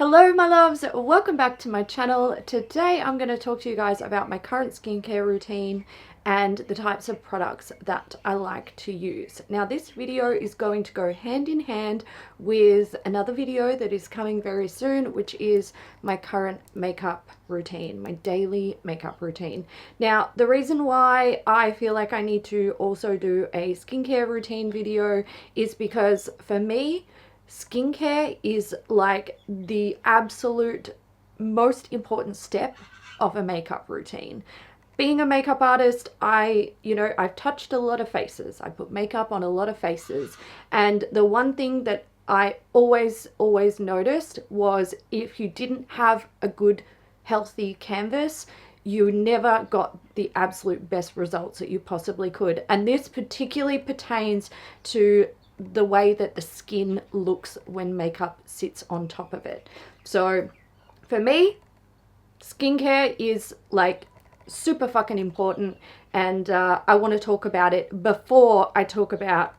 Hello my loves, welcome back to my channel. Today I'm going to talk to you guys about my current skincare routine and the types of products that I like to use. Now this video is going to go hand in hand with another video that is coming very soon, which is my current makeup routine, my daily makeup routine. Now the reason why I feel like I need to also do a skincare routine video is because for me, skincare is like the absolute most important step of a makeup routine. Being a makeup artist, I've touched a lot of faces. I put makeup on a lot of faces. And the one thing that I always noticed was if you didn't have a good, healthy canvas, you never got the absolute best results that you possibly could. And this particularly pertains to the way that the skin looks when makeup sits on top of it. So for me, skincare is like super fucking important, and I want to talk about it before I talk about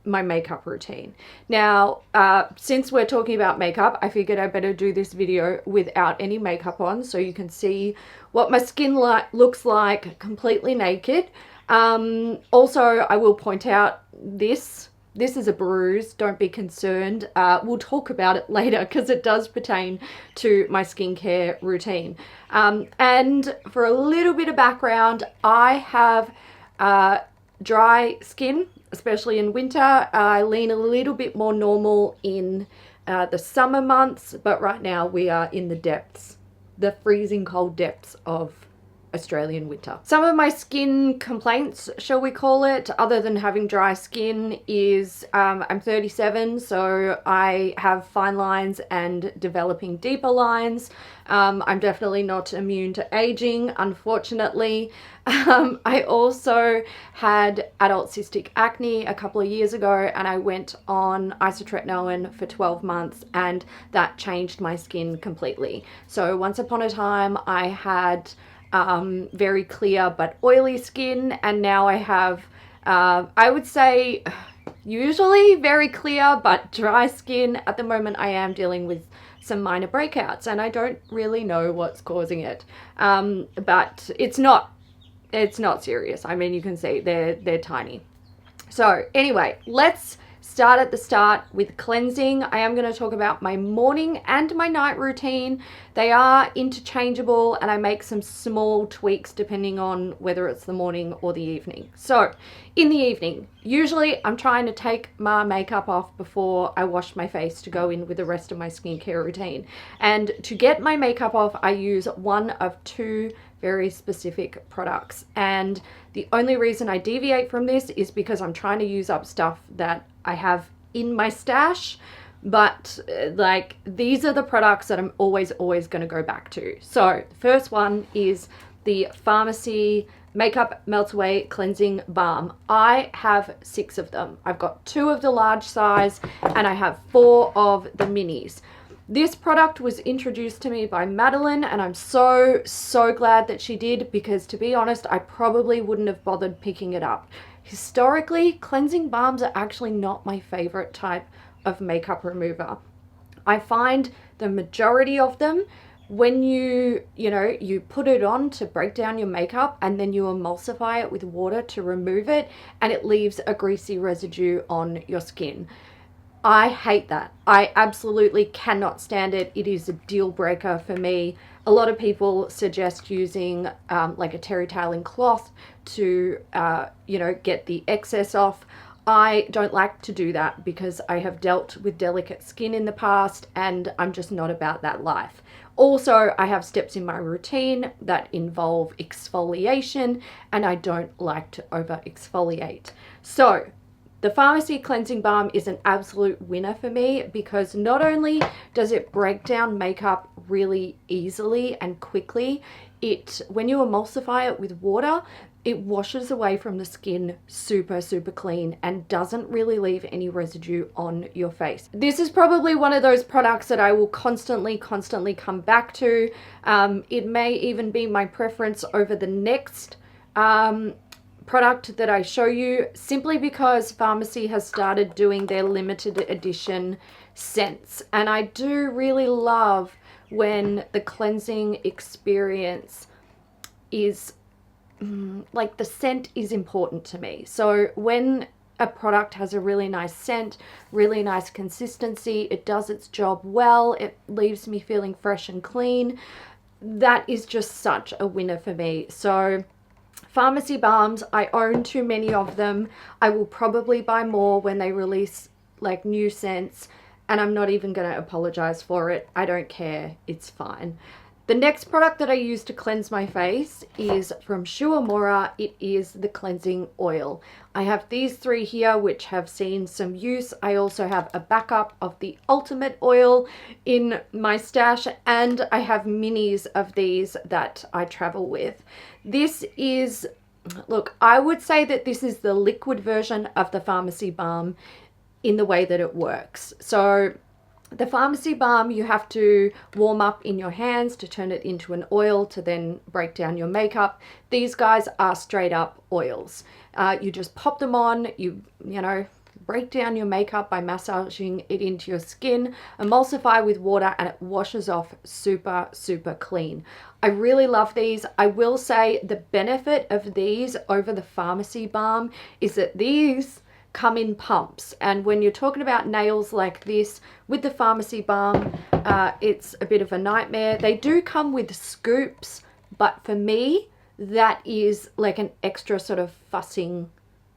my makeup routine. Now, since we're talking about makeup, I figured I better do this video without any makeup on so you can see what my skin looks like completely naked. Also, I will point out this is a bruise, don't be concerned. We'll talk about it later because it does pertain to my skincare routine. And for a little bit of background, I have dry skin, especially in winter. I lean a little bit more normal in the summer months, but right now we are in the depths, the freezing cold depths of Australian winter. Some of my skin complaints, shall we call it, other than having dry skin is I'm 37, so I have fine lines and developing deeper lines. I'm definitely not immune to aging, unfortunately. I also had adult cystic acne a couple of years ago, and I went on isotretinoin for 12 months and that changed my skin completely. So once upon a time I had very clear but oily skin, and now I have I would say usually very clear but dry skin. At the moment I am dealing with some minor breakouts and I don't really know what's causing it, but it's not serious. I mean, you can see they're tiny. So anyway, let's start at the start with cleansing. I am going to talk about my morning and my night routine. They are interchangeable and I make some small tweaks depending on whether it's the morning or the evening. So in the evening, usually I'm trying to take my makeup off before I wash my face to go in with the rest of my skincare routine. And to get my makeup off, I use one of two very specific products, and the only reason I deviate from this is because I'm trying to use up stuff that I have in my stash, but like these are the products that I'm always going to go back to. So the first one is the Pharmacy Makeup Melts Away Cleansing Balm. I have 6 of them. I've got 2 of the large size and I have 4 of the minis. This product was introduced to me by Madeline, and I'm so glad that she did, because to be honest, I probably wouldn't have bothered picking it up. Historically, cleansing balms are actually not my favorite type of makeup remover. I find the majority of them, when you put it on to break down your makeup and then you emulsify it with water to remove it, and it leaves a greasy residue on your skin. I hate that. I absolutely cannot stand it. It is a deal breaker for me. A lot of people suggest using like a terry toweling cloth to, get the excess off. I don't like to do that because I have dealt with delicate skin in the past and I'm just not about that life. Also, I have steps in my routine that involve exfoliation and I don't like to over exfoliate. So the Pharmacy Cleansing Balm is an absolute winner for me because not only does it break down makeup really easily and quickly, when you emulsify it with water, it washes away from the skin super clean and doesn't really leave any residue on your face. This is probably one of those products that I will constantly come back to. It may even be my preference over the next product that I show you, simply because Pharmacy has started doing their limited edition scents. And I do really love when the cleansing experience is like the scent is important to me. So when a product has a really nice scent, really nice consistency, it does its job well, it leaves me feeling fresh and clean, that is just such a winner for me. So Pharmacy Balms, I own too many of them. I will probably buy more when they release like new scents, and I'm not even going to apologize for it. I don't care. It's fine. The next product that I use to cleanse my face is from Shu Uemura. It is the cleansing oil. I have these three here which have seen some use. I also have a backup of the Ultimate Oil in my stash, and I have minis of these that I travel with. This is, look, I would say that this is the liquid version of the Pharmacy Balm in the way that it works. So the Pharmacy Balm, you have to warm up in your hands to turn it into an oil to then break down your makeup. These guys are straight up oils. You just pop them on, you know, break down your makeup by massaging it into your skin, emulsify with water, and it washes off super, super clean. I really love these. I will say the benefit of these over the Pharmacy Balm is that these come in pumps, and when you're talking about nails like this with the Pharmacy Balm, it's a bit of a nightmare. They do come with scoops, but for me that is like an extra sort of fussing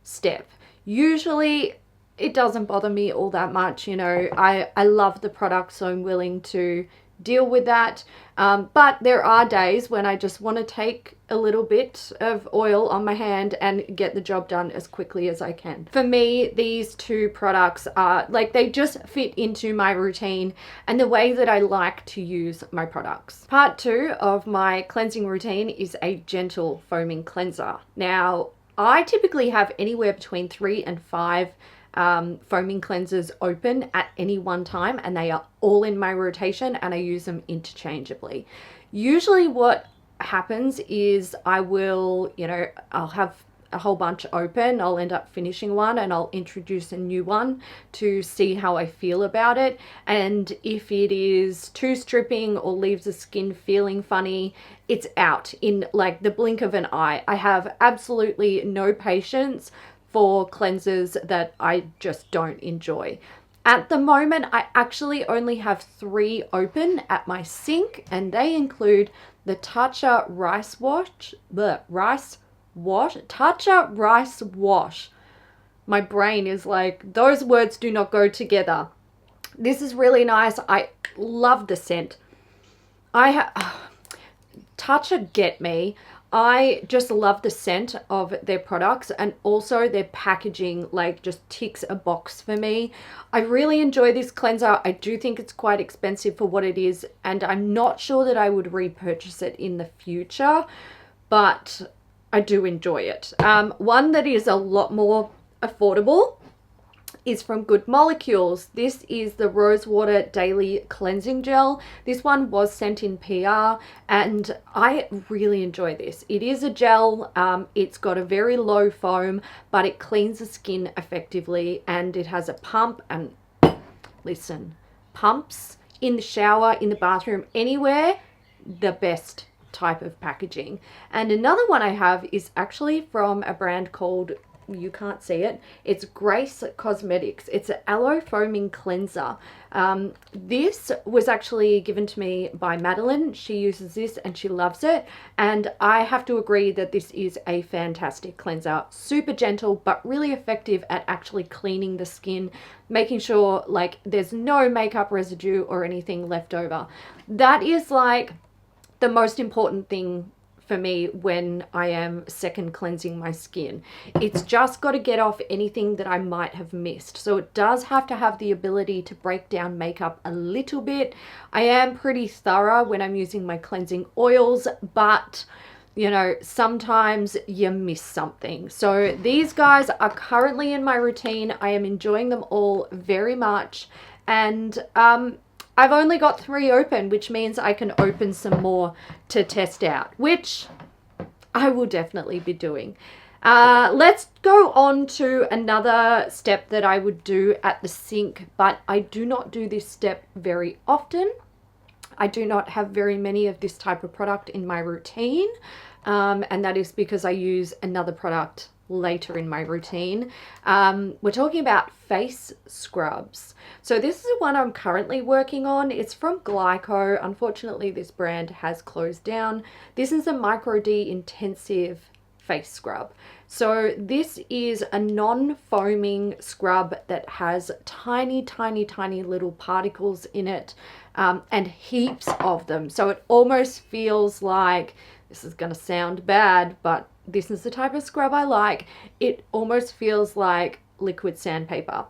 step. Usually it doesn't bother me all that much, you know. I love the product, so I'm willing to deal with that, but there are days when I just want to take a little bit of oil on my hand and get the job done as quickly as I can. For me, these two products are like, they just fit into my routine and the way that I like to use my products. Part 2 of my cleansing routine is a gentle foaming cleanser. Now, I typically have anywhere between 3 and 5 foaming cleansers open at any one time, and they are all in my rotation and I use them interchangeably. Usually what happens is I will, you know, I'll have a whole bunch open, I'll end up finishing one and I'll introduce a new one to see how I feel about it, and if it is too stripping or leaves the skin feeling funny, it's out in like the blink of an eye. I have absolutely no patience for cleansers that I just don't enjoy. At the moment, I actually only have 3 open at my sink, and they include the Tatcha Rice Wash, Tatcha Rice Wash. My brain is like, those words do not go together. This is really nice. I love the scent. Tatcha get me. I just love the scent of their products, and also their packaging like just ticks a box for me. I really enjoy this cleanser. I do think it's quite expensive for what it is, and I'm not sure that I would repurchase it in the future, but I do enjoy it. One that is a lot more affordable is from Good Molecules. This is the Rosewater Daily Cleansing Gel. This one was sent in PR and I really enjoy this. It is a gel, it's got a very low foam, but it cleans the skin effectively, and it has a pump, and listen, pumps in the shower, in the bathroom, anywhere, the best type of packaging. And another one I have is actually from a brand called, you can't see it, it's Grace Cosmetics. It's an aloe foaming cleanser. This was actually given to me by Madeline. She uses this and she loves it, and I have to agree that this is a fantastic cleanser. Super gentle but really effective at actually cleaning the skin, making sure like there's no makeup residue or anything left over. That is like the most important thing for me when I am second cleansing my skin. It's just got to get off anything that I might have missed. So it does have to have the ability to break down makeup a little bit. I am pretty thorough when I'm using my cleansing oils, but you know, sometimes you miss something. So these guys are currently in my routine. I am enjoying them all very much, and I've only got 3 open, which means I can open some more to test out, which I will definitely be doing. Let's go on to another step that I would do at the sink, but I do not do this step very often. I do not have very many of this type of product in my routine, and that is because I use another product later in my routine. We're talking about face scrubs. So this is the one I'm currently working on. It's from Glyco. Unfortunately, this brand has closed down. This is a Micro D intensive face scrub. So this is a non-foaming scrub that has tiny, tiny, tiny little particles in it, and heaps of them. So it almost feels like, this is going to sound bad, but this is the type of scrub I like. It almost feels like liquid sandpaper.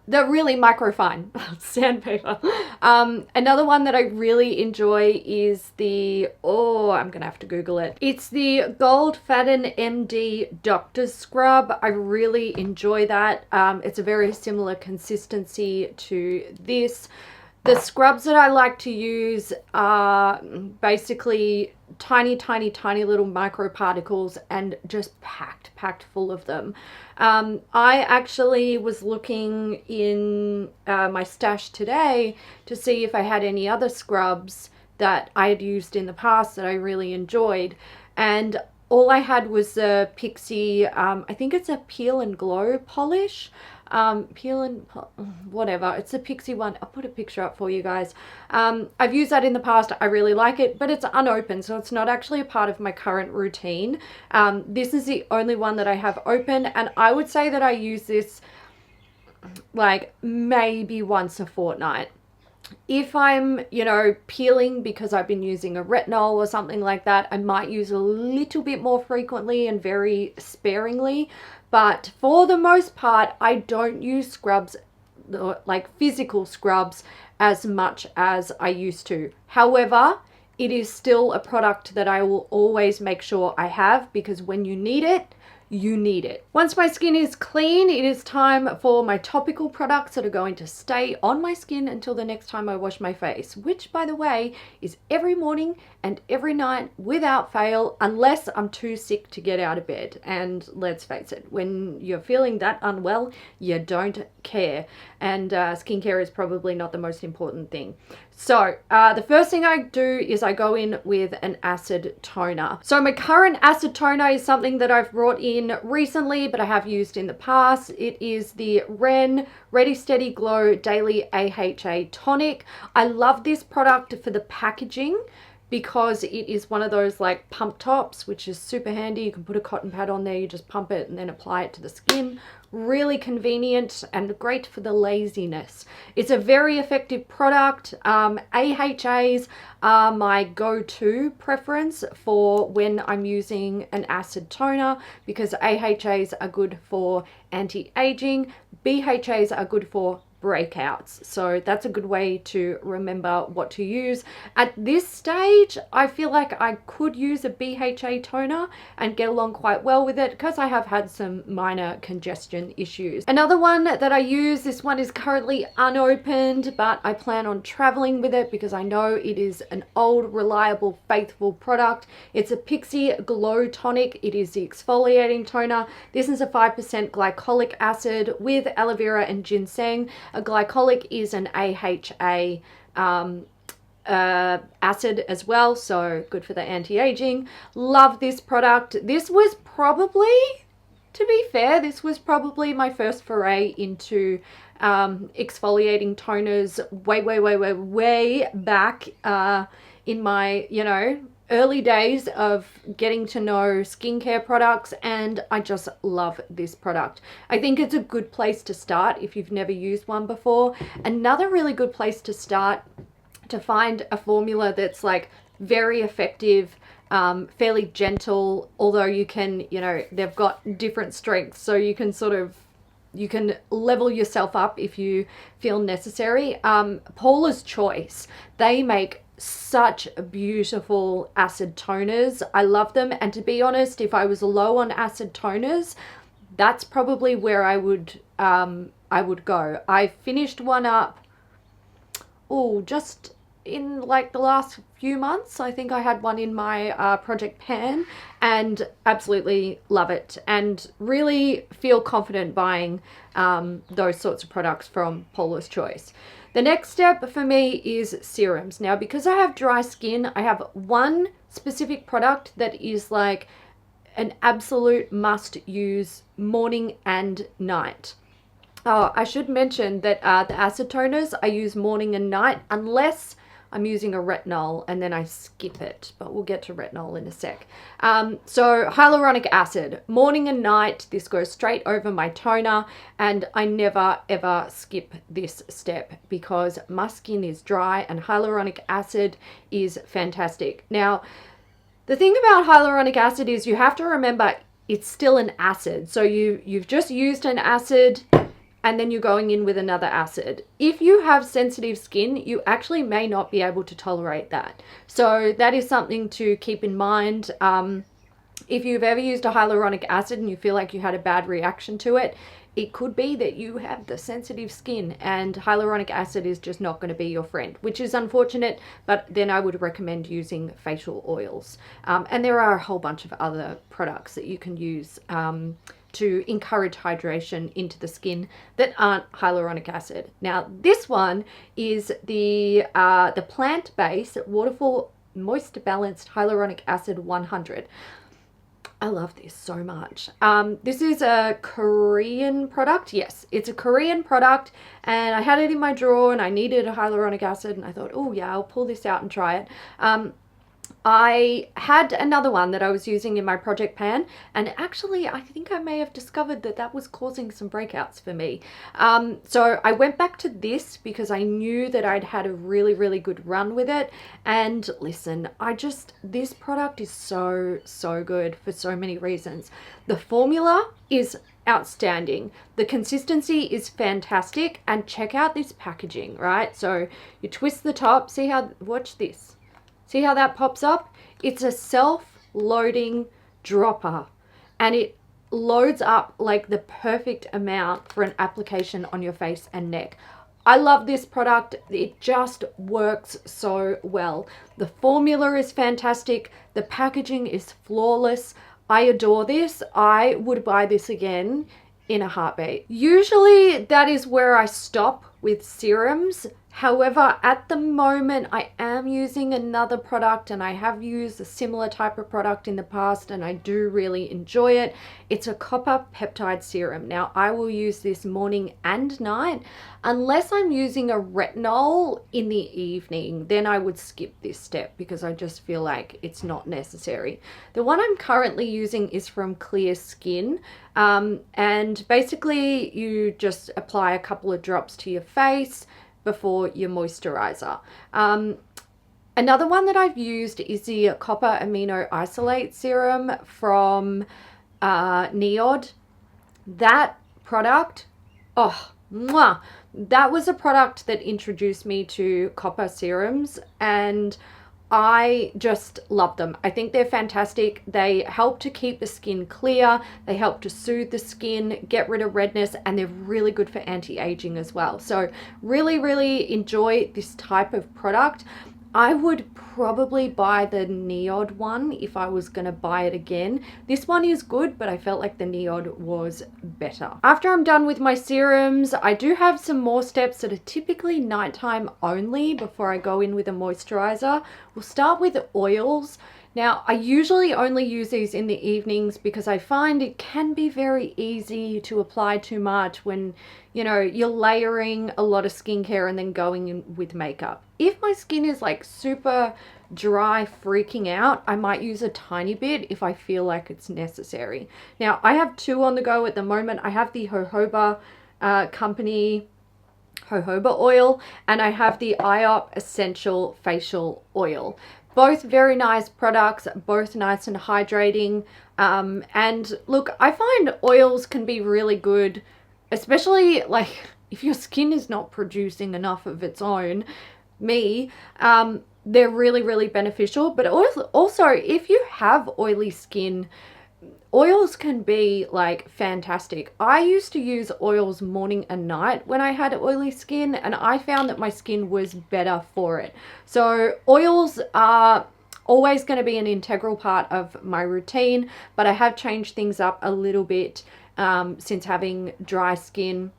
They're really microfine sandpaper. Another one that I really enjoy is the, I'm gonna have to Google it. It's the Goldfaden MD Doctor's Scrub. I really enjoy that. It's a very similar consistency to this. The scrubs that I like to use are basically tiny, tiny, tiny little microparticles and just packed full of them. I actually was looking in my stash today to see if I had any other scrubs that I had used in the past that I really enjoyed. And all I had was the Pixi, I think it's a Peel and Glow polish. Whatever, it's a Pixi one. I'll put a picture up for you guys. I've used that in the past. I really like it, but it's unopened, so it's not actually a part of my current routine. This is the only one that I have open, and I would say that I use this like maybe once a fortnight. If I'm, peeling because I've been using a retinol or something like that, I might use a little bit more frequently and very sparingly. But for the most part, I don't use scrubs, like physical scrubs, as much as I used to. However, it is still a product that I will always make sure I have, because when you need it, you need it. Once my skin is clean, it is time for my topical products that are going to stay on my skin until the next time I wash my face, which, by the way, is every morning and every night without fail, unless I'm too sick to get out of bed. And let's face it, when you're feeling that unwell, you don't care. And skincare is probably not the most important thing. So the first thing I do is I go in with an acid toner. So my current acid toner is something that I've brought in recently, but I have used in the past. It is the Ren Ready Steady Glow Daily AHA Tonic. I love this product for the packaging, because it is one of those like pump tops, which is super handy. You can put a cotton pad on there, you just pump it and then apply it to the skin. Really convenient and great for the laziness. It's a very effective product. AHAs are my go-to preference for when I'm using an acid toner, because AHAs are good for anti-aging, BHAs are good for breakouts. So that's a good way to remember what to use. At this stage, I feel like I could use a BHA toner and get along quite well with it, because I have had some minor congestion issues. Another one that I use, this one is currently unopened, but I plan on traveling with it because I know it is an old, reliable, faithful product. It's a Pixi Glow Tonic. It is the exfoliating toner. This is a 5% glycolic acid with aloe vera and ginseng. A glycolic is an AHA acid as well, so good for the anti-aging. Love this product. This was probably, to be fair, this was probably my first foray into exfoliating toners way back in my, early days of getting to know skincare products, and I just love this product. I think it's a good place to start if you've never used one before. Another really good place to start to find a formula that's like very effective, fairly gentle, although you can, they've got different strengths, so you can level yourself up if you feel necessary. Paula's Choice, they make such beautiful acid toners. I love them, and to be honest, if I was low on acid toners, that's probably where I would go. I finished one up, in like the last few months. I think I had one in my Project Pan, and absolutely love it, and really feel confident buying those sorts of products from Paula's Choice. The next step for me is serums. Now, because I have dry skin, I have one specific product that is like an absolute must use morning and night. Oh, I should mention that the acid toners I use morning and night, unless I'm using a retinol and then I skip it, but we'll get to retinol in a sec. So hyaluronic acid, morning and night, this goes straight over my toner, and I never ever skip this step because my skin is dry and hyaluronic acid is fantastic. Now, the thing about hyaluronic acid is you have to remember it's still an acid. So you've just used an acid and then you're going in with another acid. If you have sensitive skin, you actually may not be able to tolerate that. So that is something to keep in mind. If you've ever used a hyaluronic acid and you feel like you had a bad reaction to it, it could be that you have the sensitive skin and hyaluronic acid is just not going to be your friend, which is unfortunate, but then I would recommend using facial oils. And there are a whole bunch of other products that you can use to encourage hydration into the skin that aren't hyaluronic acid. Now, this one is the plant-based Waterfall Moist Balanced Hyaluronic Acid 100. I love this so much. This is a Korean product. Yes, it's a Korean product, and I had it in my drawer and I needed a hyaluronic acid and I thought, oh yeah, I'll pull this out and try it. I had another one that I was using in my Project Pan, and actually I think I may have discovered that that was causing some breakouts for me. So I went back to this because I knew that I'd had a really, really good run with it. And listen, this product is so, so good for so many reasons. The formula is outstanding. The consistency is fantastic, and check out this packaging, right? So you twist the top, watch this. See how that pops up? It's a self-loading dropper, and it loads up like the perfect amount for an application on your face and neck. I love this product. It just works so well. The formula is fantastic. The packaging is flawless. I adore this. I would buy this again in a heartbeat. Usually that is where I stop with serums. However, at the moment I am using another product, and I have used a similar type of product in the past and I do really enjoy it. It's a copper peptide serum. Now, I will use this morning and night unless I'm using a retinol in the evening. Then I would skip this step because I just feel like it's not necessary. The one I'm currently using is from Clear Skin, and basically you just apply a couple of drops to your face before your moisturizer. Another one that I've used is the Copper Amino Isolate Serum from Neod. That product, oh, mwah, that was a product that introduced me to copper serums, and I just love them. I think they're fantastic. They help to keep the skin clear. They help to soothe the skin, get rid of redness, and they're really good for anti-aging as well. So really, really enjoy this type of product. I would probably buy the Neod one if I was going to buy it again. This one is good, but I felt like the Neod was better. After I'm done with my serums, I do have some more steps that are typically nighttime only before I go in with a moisturizer. We'll start with oils. Now, I usually only use these in the evenings because I find it can be very easy to apply too much when, you know, you're layering a lot of skincare and then going in with makeup. If my skin is like super dry, freaking out, I might use a tiny bit if I feel like it's necessary. Now, I have two on the go at the moment. I have the Jojoba company jojoba oil, and I have the IOP Essential Facial Oil. Both very nice products, both nice and hydrating. And look, I find oils can be really good, especially like if your skin is not producing enough of its own. They're really, really beneficial. But also, if you have oily skin, oils can be like fantastic. I used to use oils morning and night when I had oily skin, and I found that my skin was better for it. So oils are always going to be an integral part of my routine, but I have changed things up a little bit since having dry skin.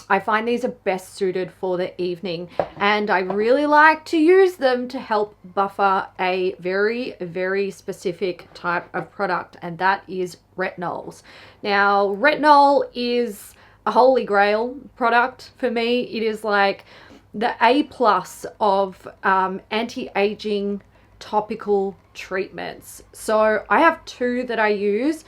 I find these are best suited for the evening, and I really like to use them to help buffer a very, very specific type of product, and that is retinols. Now, retinol is a holy grail product for me. It is like the A plus of anti-aging topical treatments. So I have two that I use.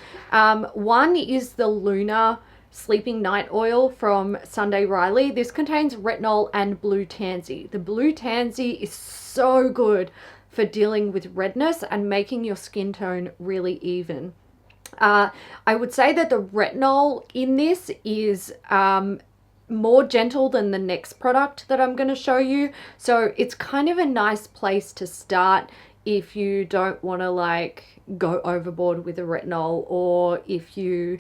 One is the Luna Sleeping Night Oil from Sunday Riley. This contains retinol and blue tansy. The blue tansy is so good for dealing with redness and making your skin tone really even. I would say that the retinol in this is more gentle than the next product that I'm going to show you. So it's kind of a nice place to start if you don't want to like go overboard with the retinol, or if you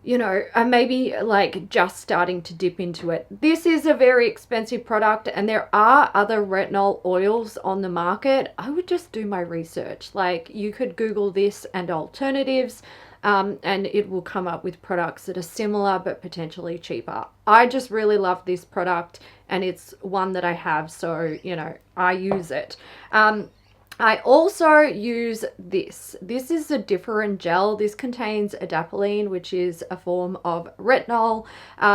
know, and maybe like just starting to dip into it. This is a very expensive product, and there are other retinol oils on the market. I would just do my research. Like, you could Google this and alternatives, and it will come up with products that are similar but potentially cheaper. I just really love this product, and it's one that I have, so, you know, I use it. I also use this. This is a Differin gel. This contains adapalene, which is a form of retinol.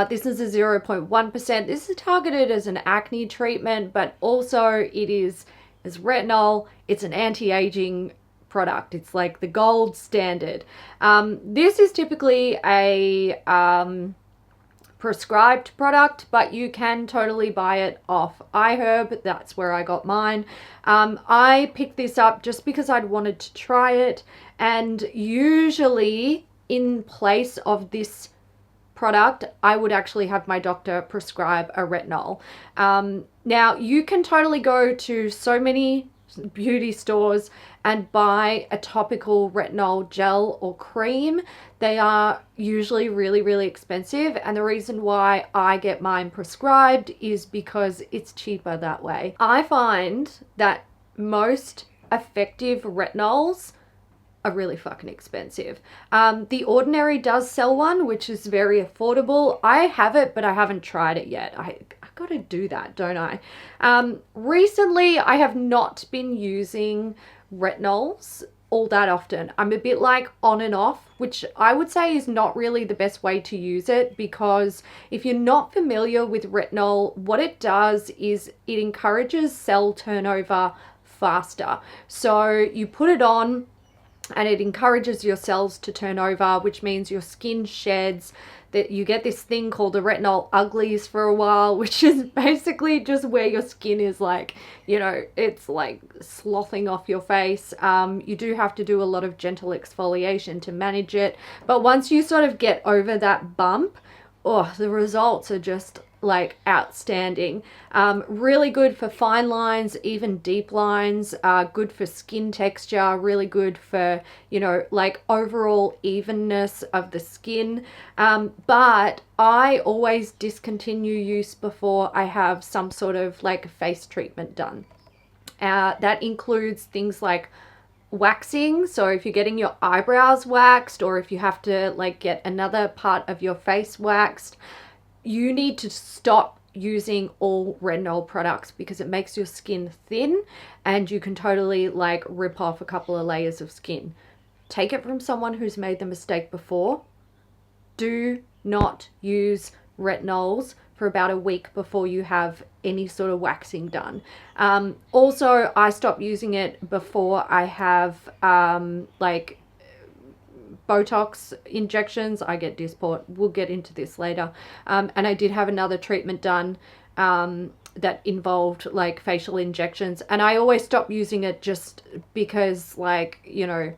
This is a 0.1%. This is targeted as an acne treatment, but also it is as retinol. It's an anti-aging product. It's like the gold standard. This is typically a prescribed product, but you can totally buy it off iHerb. That's where I got mine. I picked this up just because I'd wanted to try it, and usually in place of this product, I would actually have my doctor prescribe a retinol. Now, you can totally go to so many beauty stores and buy a topical retinol gel or cream. They are usually really, really expensive, and the reason why I get mine prescribed is because it's cheaper that way. I find that most effective retinols are really fucking expensive. The Ordinary does sell one, which is very affordable. I have it, but I haven't tried it yet. I gotta do that, don't I? Recently, I have not been using retinols all that often. I'm a bit like on and off, which I would say is not really the best way to use it, because if you're not familiar with retinol, what it does is it encourages cell turnover faster. So you put it on and it encourages your cells to turn over, which means your skin sheds, that you get this thing called the retinol uglies for a while, which is basically just where your skin is like, you know, it's like slothing off your face. You do have to do a lot of gentle exfoliation to manage it, but once you sort of get over that bump, oh, the results are just like outstanding. Really good for fine lines, even deep lines, good for skin texture, really good for, you know, like overall evenness of the skin. But I always discontinue use before I have some sort of like face treatment done. That includes things like waxing. So if you're getting your eyebrows waxed, or if you have to like get another part of your face waxed, you need to stop using all retinol products, because it makes your skin thin and you can totally like rip off a couple of layers of skin. Take it from someone who's made the mistake before. Do not use retinols for about a week before you have any sort of waxing done. Also, I stop using it before I have like Botox injections. I get Dysport. We'll get into this later. And I did have another treatment done that involved like facial injections, and I always stop using it just because, like, you know,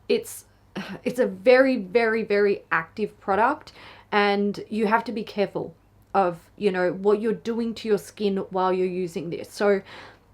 it's a very, very, very active product, and you have to be careful of, you know, what you're doing to your skin while you're using this. So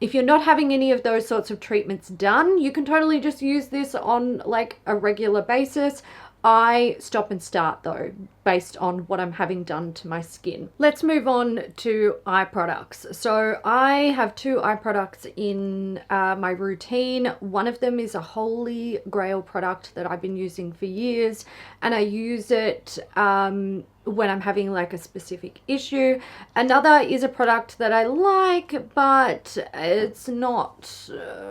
if you're not having any of those sorts of treatments done, you can totally just use this on like a regular basis. I stop and start though, based on what I'm having done to my skin. Let's move on to eye products. So I have 2 eye products in my routine. One of them is a Holy Grail product that I've been using for years, and I use it when I'm having like a specific issue. Another is a product that I like, but it's not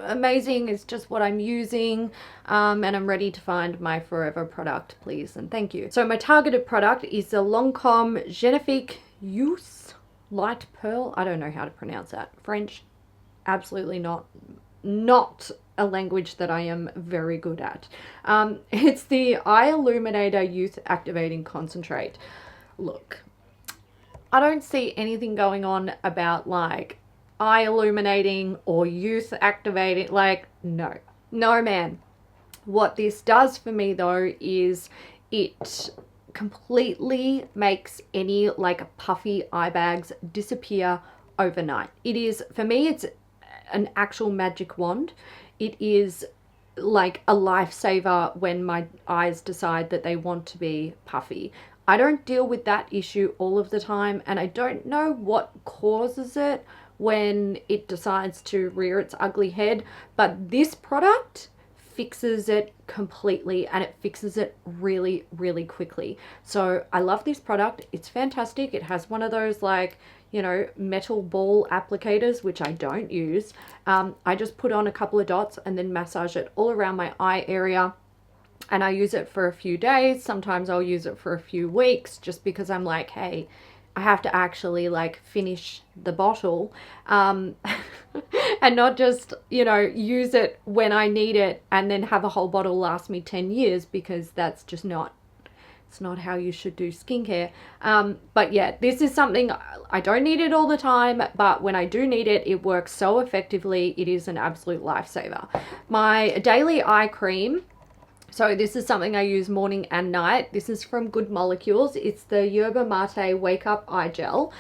amazing. It's just what I'm using, and I'm ready to find my forever product, please and thank you. So my targeted product is the Lancome Genifique Youth Light Pearl. I don't know how to pronounce that. French, absolutely not a language that I am very good at. It's the Eye Illuminator Youth Activating Concentrate. Look, I don't see anything going on about like eye illuminating or youth activating. Like, no man. What this does for me though is it completely makes any like puffy eye bags disappear overnight. It is, for me, it's an actual magic wand. It is like a lifesaver when my eyes decide that they want to be puffy. I don't deal with that issue all of the time, and I don't know what causes it when it decides to rear its ugly head, but this product fixes it completely, and it fixes it really, really quickly. So I love this product. It's fantastic. It has one of those like, you know, metal ball applicators, which I don't use. I just put on a couple of dots and then massage it all around my eye area. And I use it for a few days. Sometimes I'll use it for a few weeks just because I'm like, hey, I have to actually like finish the bottle, and not just, you know, use it when I need it and then have a whole bottle last me 10 years, because that's just not, it's not how you should do skincare. But yeah, this is something I don't need it all the time, but when I do need it, it works so effectively. It is an absolute lifesaver. My daily eye cream, so this is something I use morning and night. This is from Good Molecules. It's the Yerba Mate Wake Up Eye Gel.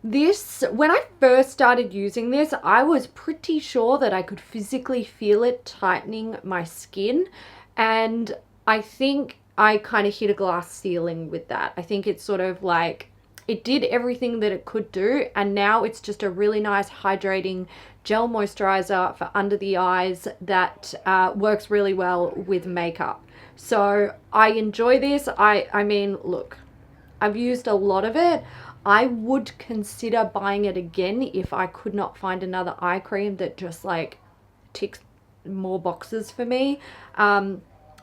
This, when I first started using this, I was pretty sure that I could physically feel it tightening my skin. And I think I kind of hit a glass ceiling with that. I think it's sort of like, it did everything that it could do, and now it's just a really nice hydrating gel moisturizer for under the eyes that works really well with makeup. So I enjoy this. I mean, look, I've used a lot of it. I would consider buying it again if I could not find another eye cream that just like ticks more boxes for me.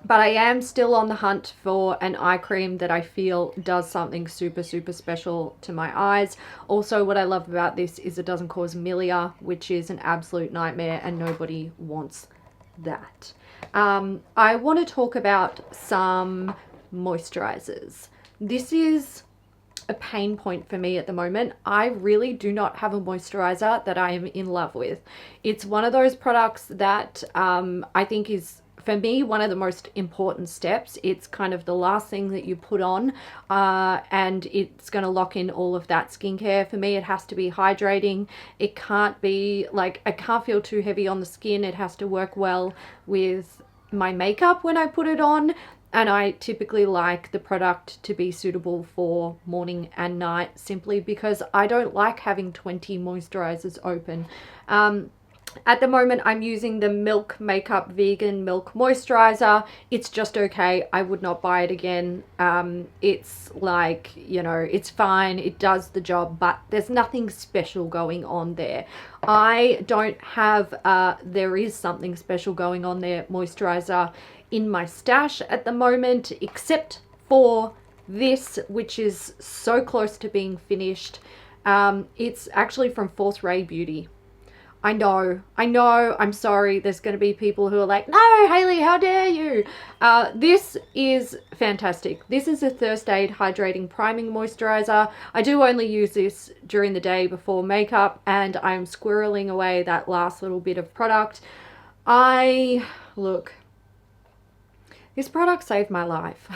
But I am still on the hunt for an eye cream that I feel does something super, super special to my eyes. Also, what I love about this is it doesn't cause milia, which is an absolute nightmare, and nobody wants that. I want to talk about some moisturizers. This is a pain point for me at the moment. I really do not have a moisturizer that I am in love with. It's one of those products that I think is, for me, one of the most important steps. It's kind of the last thing that you put on, and it's going to lock in all of that skincare. For me, it has to be hydrating. It can't be like, I can't feel too heavy on the skin. It has to work well with my makeup when I put it on. And I typically like the product to be suitable for morning and night, simply because I don't like having 20 moisturizers open. At the moment, I'm using the Milk Makeup Vegan Milk Moisturizer. It's just okay. I would not buy it again. It's like, you know, it's fine. It does the job, but there's nothing special going on there. I don't have, there is something special going on there, moisturizer in my stash at the moment, except for this, which is so close to being finished. It's actually from Force Ray Beauty. I know, I'm sorry. There's going to be people who are like, no, Hayley, how dare you? This is fantastic. This is a Thirst Aid Hydrating Priming Moisturizer. I do only use this during the day before makeup, and I'm squirreling away that last little bit of product. Look, this product saved my life.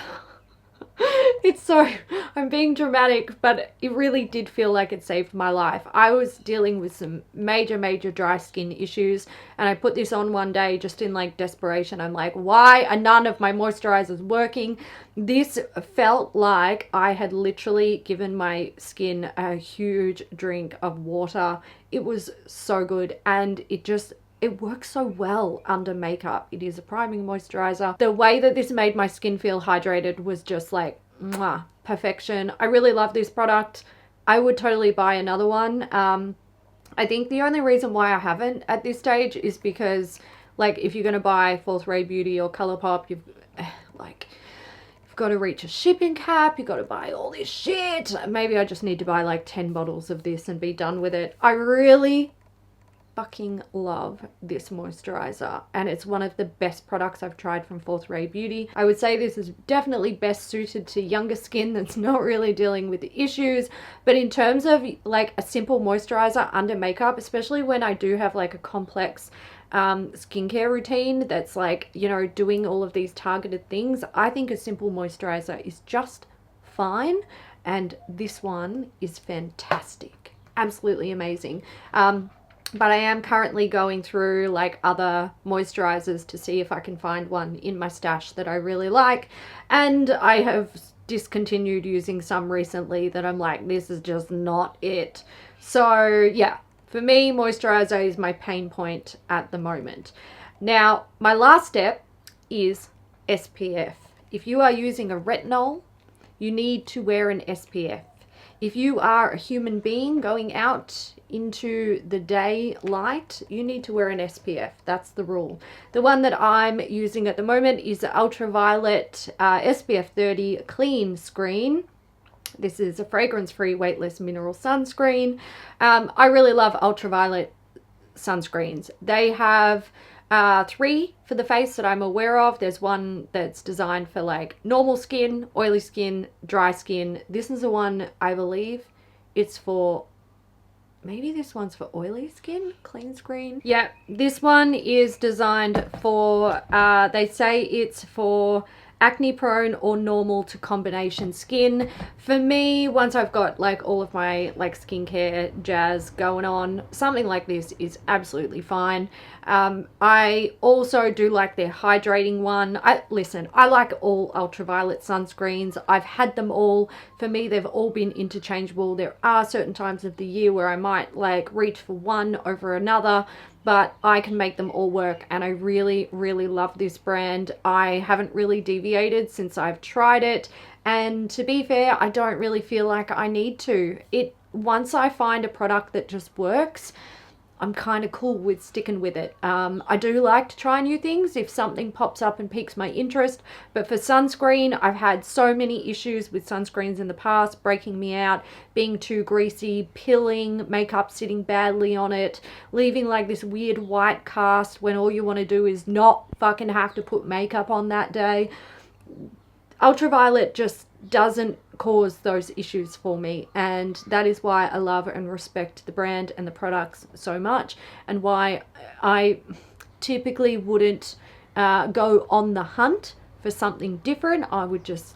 It's so, I'm being dramatic, but it really did feel like it saved my life. I was dealing with some major dry skin issues, and I put this on one day just in like desperation. I'm like, why are none of my moisturizers working? This felt like I had literally given my skin a huge drink of water. It was so good, and it works so well under makeup. It is a priming moisturizer. The way that this made my skin feel hydrated was just like, mwah, perfection. I really love this product. I would totally buy another one. I think the only reason why I haven't at this stage is because, like, if you're going to buy Fourth Ray Beauty or Colourpop, you've got to reach a shipping cap, you've got to buy all this shit. Maybe I just need to buy like 10 bottles of this and be done with it. I really fucking love this moisturizer, and it's one of the best products I've tried from Fourth Ray Beauty. I would say this is definitely best suited to younger skin that's not really dealing with the issues, but in terms of like a simple moisturizer under makeup, especially when I do have like a complex skincare routine that's like, you know, doing all of these targeted things, I think a simple moisturizer is just fine, and this one is fantastic, absolutely amazing. But I am currently going through like other moisturizers to see if I can find one in my stash that I really like. And I have discontinued using some recently that I'm like, this is just not it. So yeah, for me, moisturizer is my pain point at the moment. Now, my last step is SPF. If you are using a retinol, you need to wear an SPF. If you are a human being going out into the daylight, you need to wear an SPF. That's the rule. The one that I'm using at the moment is the Ultraviolet SPF 30 Clean Screen. This is a fragrance-free, weightless mineral sunscreen. I really love ultraviolet sunscreens. They have 3 for the face that I'm aware of. There's one that's designed for like normal skin, oily skin, dry skin. This is the one, I believe it's for, maybe this one's for oily skin, Clean Screen. Yeah, this one is designed for, they say it's for acne prone or normal to combination skin. For me, once I've got like all of my like skincare jazz going on, something like this is absolutely fine. I also do like their hydrating one. Listen, I like all ultraviolet sunscreens. I've had them all. For me, they've all been interchangeable. There are certain times of the year where I might like reach for one over another, but I can make them all work, and I really love this brand. I haven't really deviated since I've tried it, and to be fair, I don't really feel like I need to. Once I find a product that just works, I'm kind of cool with sticking with it. I do like to try new things if something pops up and piques my interest, but for sunscreen, I've had so many issues with sunscreens in the past, breaking me out, being too greasy, pilling, makeup sitting badly on it, leaving like this weird white cast when all you want to do is not fucking have to put makeup on that day. Ultraviolet just doesn't cause those issues for me, and that is why I love and respect the brand and the products so much, and why I typically wouldn't go on the hunt for something different. I would just,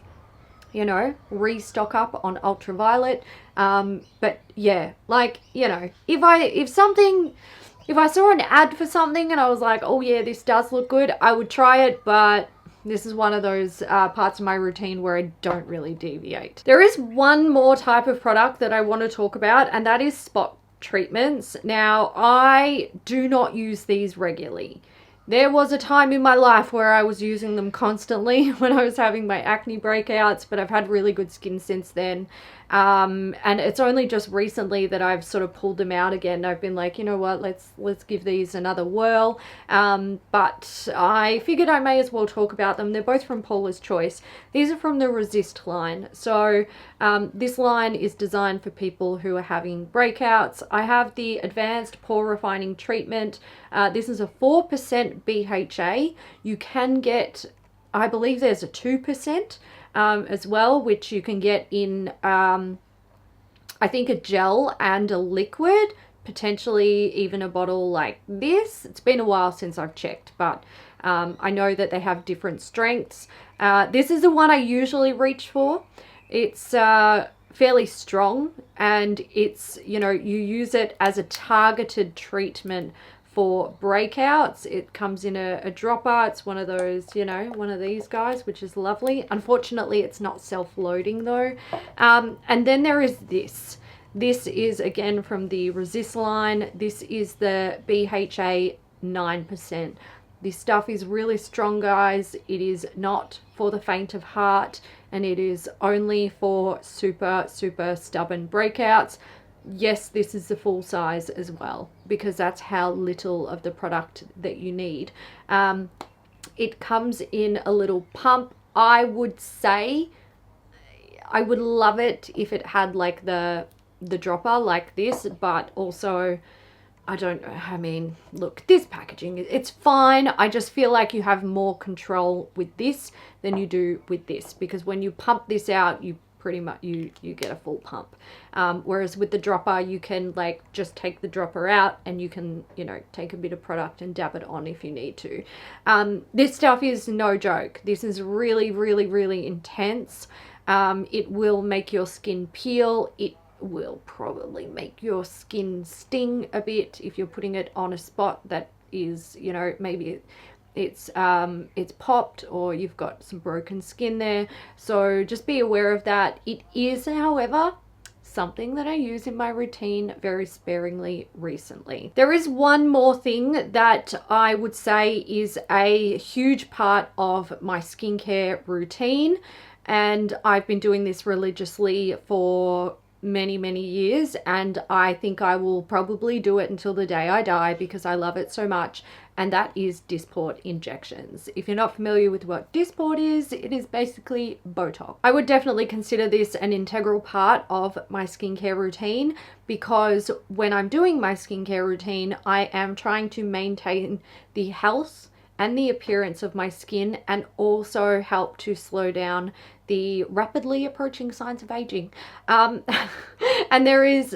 you know, restock up on ultraviolet. But yeah, like, you know, if I saw an ad for something and I was like, oh yeah, this does look good, I would try it, but this is one of those parts of my routine where I don't really deviate. There is one more type of product that I want to talk about, and that is spot treatments. Now, I do not use these regularly. There was a time in my life where I was using them constantly when I was having my acne breakouts, but I've had really good skin since then. And it's only just recently that I've sort of pulled them out again. I've been like, you know what, let's give these another whirl. But I figured I may as well talk about them. They're both from Paula's Choice. These are from the Resist line. So this line is designed for people who are having breakouts. I have the Advanced Pore Refining Treatment. This is a 4% BHA. You can get, I believe there's a 2% as well, which you can get in, I think, a gel and a liquid, potentially even a bottle like this. It's been a while since I've checked, but I know that they have different strengths. This is the one I usually reach for. It's fairly strong, and it's, you know, you use it as a targeted treatment for breakouts. It comes in a dropper. It's one of those, you know, one of these guys, which is lovely. Unfortunately, it's not self-loading though. And then there is this. This is again from the Resist line. This is the BHA 9%. This stuff is really strong, guys. It is not for the faint of heart, and it is only for super, super stubborn breakouts. Yes, this is the full size as well, because that's how little of the product that you need. It comes in a little pump. I would say I would love it if it had like the dropper like this, but also I don't know. I mean, look, this packaging, it's fine. I just feel like you have more control with this than you do with this, because when you pump this out, you pretty much, you get a full pump. Whereas with the dropper, you can like just take the dropper out and you can, you know, take a bit of product and dab it on if you need to. This stuff is no joke. This is really, really, really intense. It will make your skin peel. It will probably make your skin sting a bit if you're putting it on a spot that is, you know, maybe it's popped or you've got some broken skin there. So just be aware of that. It is, however, something that I use in my routine very sparingly recently. There is one more thing that I would say is a huge part of my skincare routine, and I've been doing this religiously for many years, and I think I will probably do it until the day I die because I love it so much, and that is Dysport injections. If you're not familiar with what Dysport is, it is basically Botox. I would definitely consider this an integral part of my skincare routine, because when I'm doing my skincare routine, I am trying to maintain the health and the appearance of my skin, and also help to slow down the rapidly approaching signs of aging. And there is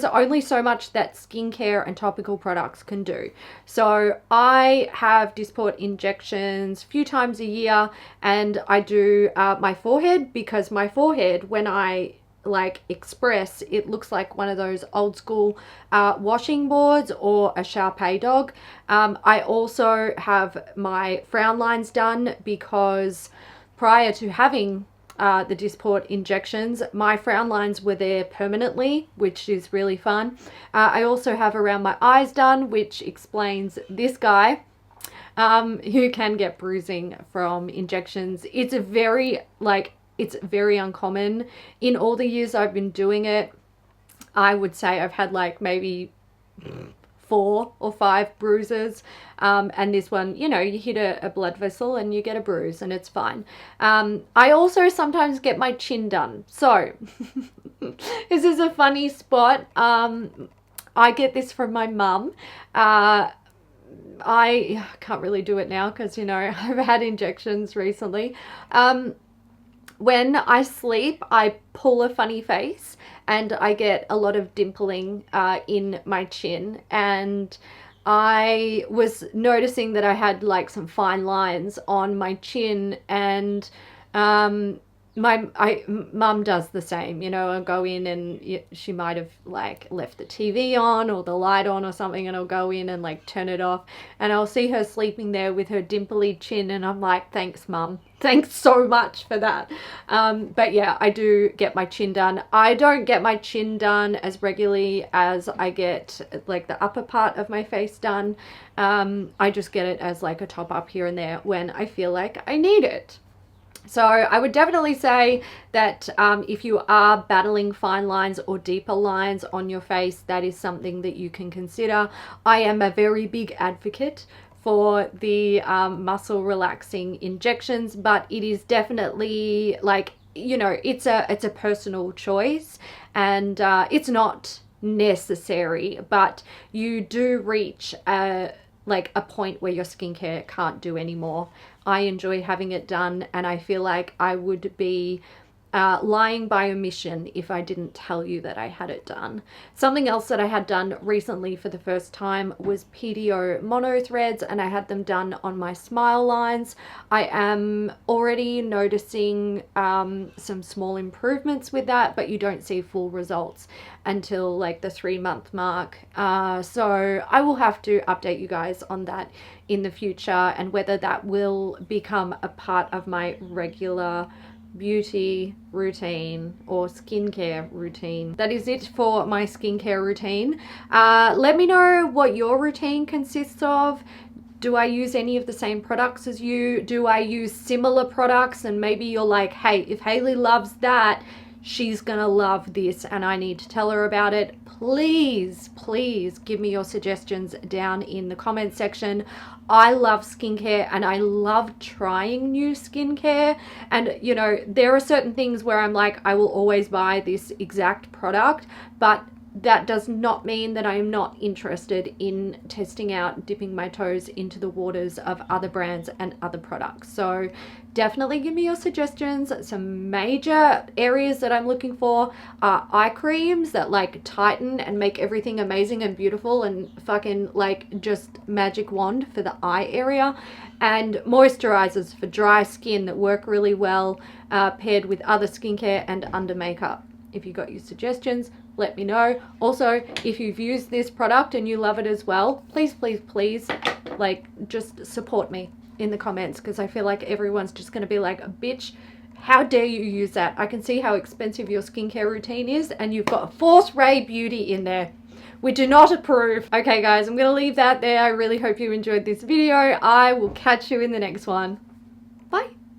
only so much that skincare and topical products can do. So I have Dysport injections a few times a year, and I do my forehead, because my forehead, when I like express, it looks like one of those old school washing boards or a Shar Pei dog. I also have my frown lines done, because prior to having the Dysport injections, my frown lines were there permanently, which is really fun. I also have around my eyes done, which explains this guy who can get bruising from injections. It's very uncommon. In all the years I've been doing it, I would say I've had like maybe 4 or 5 bruises, and this one, you know, you hit a blood vessel and you get a bruise and it's fine. I also sometimes get my chin done. So this is a funny spot. I get this from my mum. I can't really do it now because, you know, I've had injections recently. When I sleep, I pull a funny face and I get a lot of dimpling in my chin, and I was noticing that I had like some fine lines on my chin, and my mum does the same, you know. I'll go in and she might have like left the TV on or the light on or something, and I'll go in and like turn it off, and I'll see her sleeping there with her dimply chin, and I'm like, thanks mum, thanks so much for that. But yeah, I do get my chin done. I don't get my chin done as regularly as I get like the upper part of my face done. I just get it as like a top up here and there when I feel like I need it. So I would definitely say that if you are battling fine lines or deeper lines on your face, that is something that you can consider. I am a very big advocate for the muscle relaxing injections, but it is definitely like, you know, it's a personal choice, and it's not necessary, but you do reach like a point where your skincare can't do anymore. I enjoy having it done, and I feel like I would be lying by omission if I didn't tell you that I had it done. Something else that I had done recently for the first time was PDO mono threads, and I had them done on my smile lines. I am already noticing some small improvements with that, but you don't see full results until like the 3-month mark. So I will have to update you guys on that in the future, and whether that will become a part of my regular beauty routine or skincare routine. That is it for my skincare routine. Let me know what your routine consists of. Do I use any of the same products as you? Do I use similar products and maybe you're like, hey, if Hayley loves that, she's gonna love this and I need to tell her about it? Please give me your suggestions down in the comment section. I love skincare and I love trying new skincare, and you know, there are certain things where I'm like, I will always buy this exact product, but that does not mean that I am not interested in testing out, dipping my toes into the waters of other brands and other products. So definitely give me your suggestions. Some major areas that I'm looking for are eye creams that like tighten and make everything amazing and beautiful and fucking like just magic wand for the eye area, and moisturizers for dry skin that work really well paired with other skincare and under makeup. If you got your suggestions, let me know. Also, if you've used this product and you love it as well, please like just support me in the comments, because I feel like everyone's just going to be like, bitch, how dare you use that? I can see how expensive your skincare routine is and you've got a Force Ray Beauty in there. We do not approve. Okay guys, I'm going to leave that there. I really hope you enjoyed this video. I will catch you in the next one.